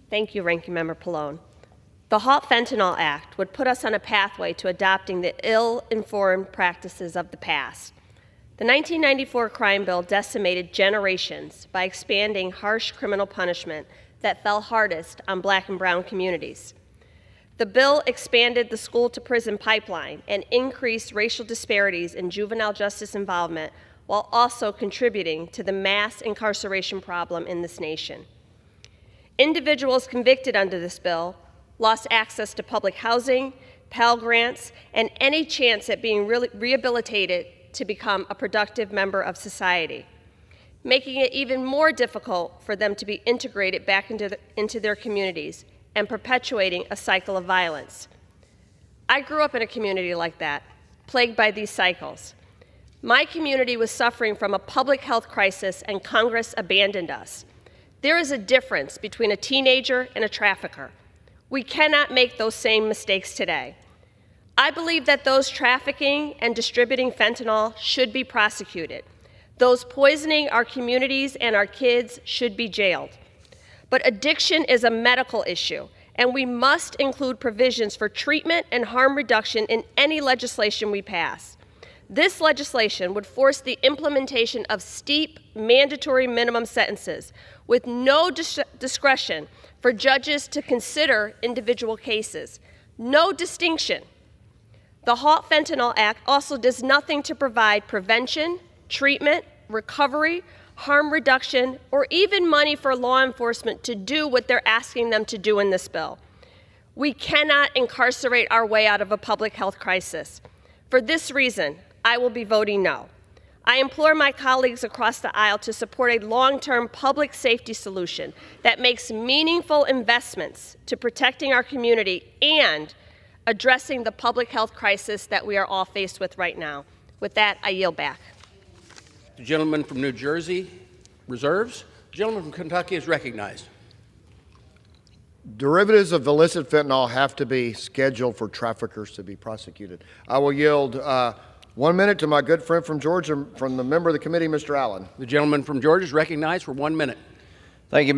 Thank you, Ranking Member Pallone. The HALT Fentanyl Act would put us on a pathway to adopting the ill-informed practices of the past. The 1994 crime bill decimated generations by expanding harsh criminal punishment that fell hardest on Black and brown communities. The bill expanded the school-to-prison pipeline and increased racial disparities in juvenile justice involvement while also contributing to the mass incarceration problem in this nation. Individuals convicted under this bill lost access to public housing, Pell Grants, and any chance at being rehabilitated to become a productive member of society, making it even more difficult for them to be integrated back into their communities and perpetuating a cycle of violence. I grew up in a community like that, plagued by these cycles. My community was suffering from a public health crisis and Congress abandoned us. There is a difference between a teenager and a trafficker. We cannot make those same mistakes today. I believe that those trafficking and distributing fentanyl should be prosecuted. Those poisoning our communities and our kids should be jailed. But addiction is a medical issue, and we must include provisions for treatment and harm reduction in any legislation we pass. This legislation would force the implementation of steep, mandatory minimum sentences with no discretion for judges to consider individual cases. No distinction. The HALT Fentanyl Act also does nothing to provide prevention, treatment, recovery, harm reduction, or even money for law enforcement to do what they're asking them to do in this bill. We cannot incarcerate our way out of a public health crisis. For this reason, I will be voting no. I implore my colleagues across the aisle to support a long-term public safety solution that makes meaningful investments to protecting our community and addressing the public health crisis that we are all faced with right now. With that, I yield back. The gentleman from New Jersey reserves. The gentleman from Kentucky is recognized. Derivatives of illicit fentanyl have to be scheduled for traffickers to be prosecuted. I will yield 1 minute to my good friend from Georgia, from the member of the committee, Mr. Allen. The gentleman from Georgia is recognized for 1 minute. Thank you,